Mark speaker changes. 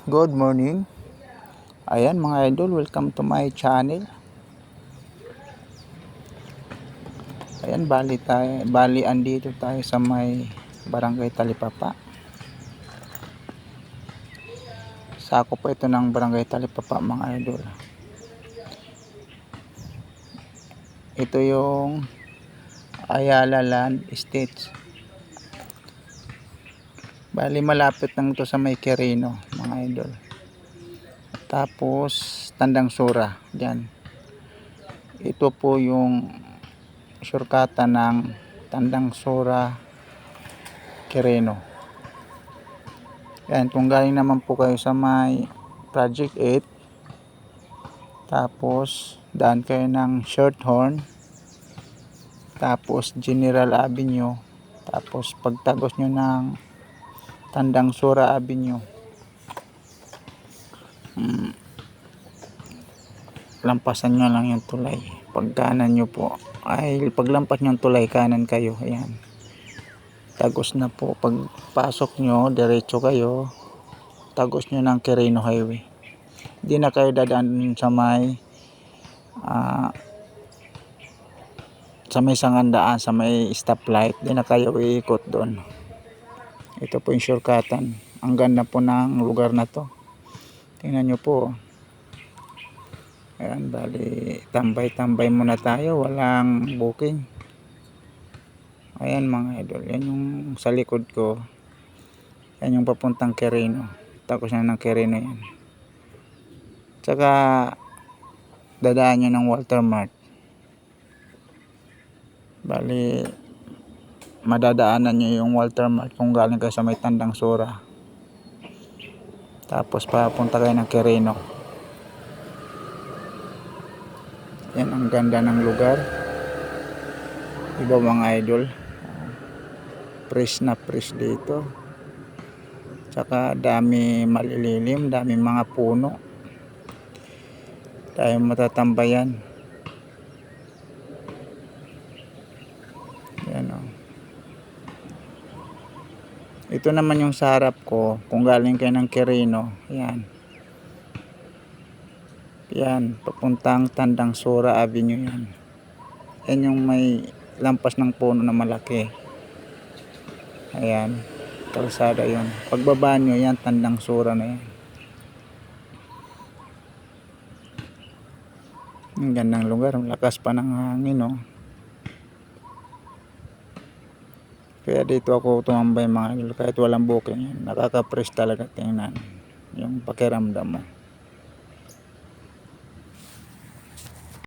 Speaker 1: Good morning. Ayan mga idol, welcome to my channel. Ayan, bali andito tayo sa may Barangay Talipapa. Sakop po ito ng Barangay Talipapa mga idol. Ito yung Ayala Land Estates. Bali malapit lang ito sa may Quirino mga idol. Tapos Tandang Sura diyan. Ito po yung shortcut ng Tandang Sura Quirino. Yan, kung galing naman po kayo sa may Project 8, tapos daan kayo ng Shorthorn, tapos General Avenue, tapos pagtagos nyo ng Tandang Sura Avenue, lampasan nyo lang yung tulay. Pag kanan nyo po, ay paglampas nyo yung tulay, kanan kayo. Ayan, tagos na po. Pag pasok nyo, diretso kayo, tagos nyo ng Quirino Highway. Hindi na kayo dadaan sa may sangandaan, sa may stoplight. Hindi na kayo iikot doon. Ito po yung shortcutan. Ang ganda po ng lugar na to. Tingnan nyo po. Ayan, bali tambay-tambay muna tayo, walang booking. Ayan mga idol, yan yung sa likod ko. Yan yung papuntang Quirino. Tapos na ng Quirino yan. Tsaka dadaan nyo ng Walter Mart. Bali madadaanan nyo yung Walter Mart kung galing kayo sa may Tandang Sura. Tapos papunta kayo ng Quirino. Yan, ang ganda ng lugar. Iba mga idol, fresh na fresh dito. Tsaka dami malililim, dami mga puno, tayo matatambayan. Yan o. Ito naman yung sa harap ko, kung galing kayo ng Quirino. Yan. Yan, papuntang Tandang Sura Avenue yan. Yan yung may lampas ng puno na malaki. Ayan, kalsada yun. Pagbaba nyo yan, Tandang Sura na yan. Ang gandang lugar, lakas pa ng hangin, no? Kaya dito ako tumambay mga idol, kahit walang booking. Nakaka-fresh talaga tingnan yung pakiramdam mo.